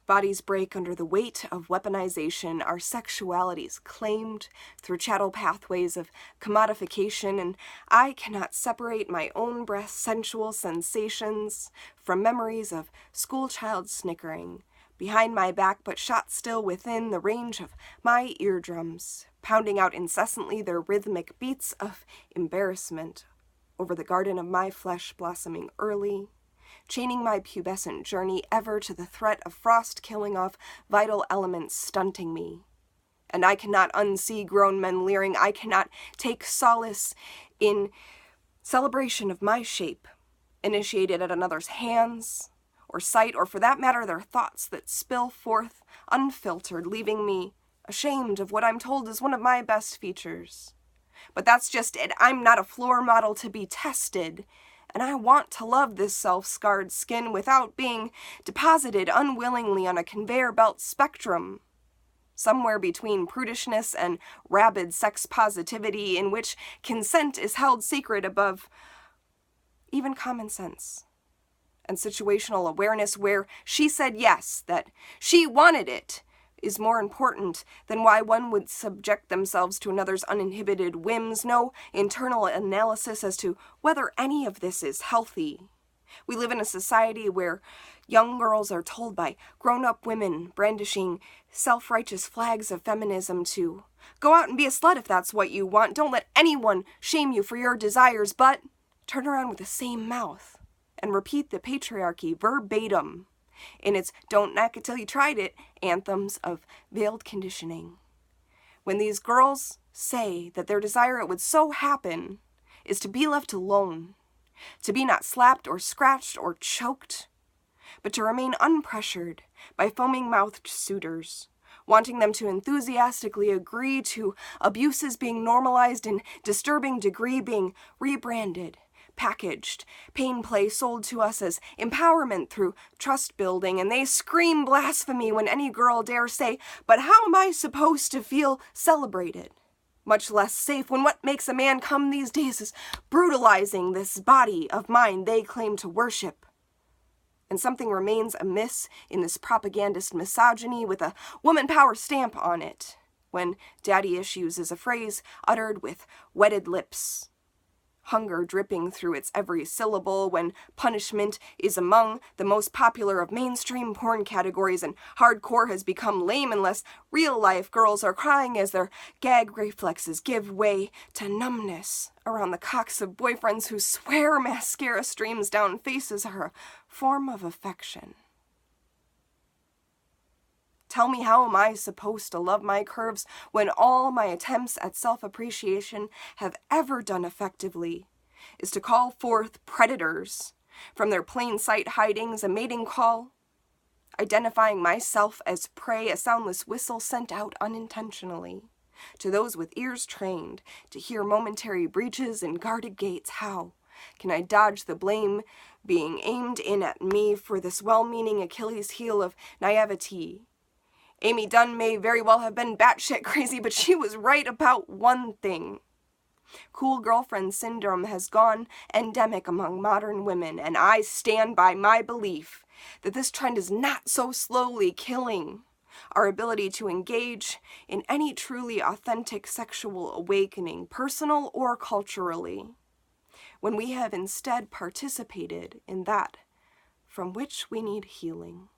Bodies break under the weight of weaponization, our sexualities claimed through chattel pathways of commodification, and I cannot separate my own breast's sensual sensations from memories of schoolchild snickering behind my back, but shot still within the range of my eardrums, pounding out incessantly their rhythmic beats of embarrassment over the garden of my flesh blossoming early, chaining my pubescent journey ever to the threat of frost killing off vital elements stunting me. And I cannot unsee grown men leering. I cannot take solace in celebration of my shape, initiated at another's hands or sight, or for that matter their thoughts that spill forth unfiltered, leaving me ashamed of what I'm told is one of my best features. But that's just it. I'm not a floor model to be tested, and I want to love this self-scarred skin without being deposited unwillingly on a conveyor belt spectrum, somewhere between prudishness and rabid sex positivity, in which consent is held sacred above even common sense and situational awareness, where she said yes, that she wanted it, is more important than why one would subject themselves to another's uninhibited whims. No internal analysis as to whether any of this is healthy. We live in a society where young girls are told by grown-up women brandishing self-righteous flags of feminism to go out and be a slut if that's what you want. Don't let anyone shame you for your desires, but turn around with the same mouth and repeat the patriarchy verbatim in its "don't knock it till you tried it" anthems of veiled conditioning. When these girls say that their desire, it would so happen, is to be left alone, to be not slapped or scratched or choked, but to remain unpressured by foaming-mouthed suitors, wanting them to enthusiastically agree to abuses being normalized in disturbing degree, being rebranded, packaged, pain play sold to us as empowerment through trust building, and they scream blasphemy when any girl dare say, "But how am I supposed to feel celebrated?" Much less safe, when what makes a man come these days is brutalizing this body of mine they claim to worship. And something remains amiss in this propagandist misogyny with a woman power stamp on it, when daddy issues is a phrase uttered with wetted lips, hunger dripping through its every syllable, when punishment is among the most popular of mainstream porn categories, and hardcore has become lame unless real-life girls are crying as their gag reflexes give way to numbness around the cocks of boyfriends who swear mascara streams down faces are a form of affection. Tell me, how am I supposed to love my curves when all my attempts at self-appreciation have ever done effectively is to call forth predators from their plain sight hidings, a mating call, identifying myself as prey, a soundless whistle sent out unintentionally to those with ears trained to hear momentary breaches and guarded gates? How can I dodge the blame being aimed in at me for this well-meaning Achilles heel of naivety? Amy Dunn may very well have been batshit crazy, but she was right about one thing. Cool girlfriend syndrome has gone endemic among modern women, and I stand by my belief that this trend is not so slowly killing our ability to engage in any truly authentic sexual awakening, personal or culturally, when we have instead participated in that from which we need healing.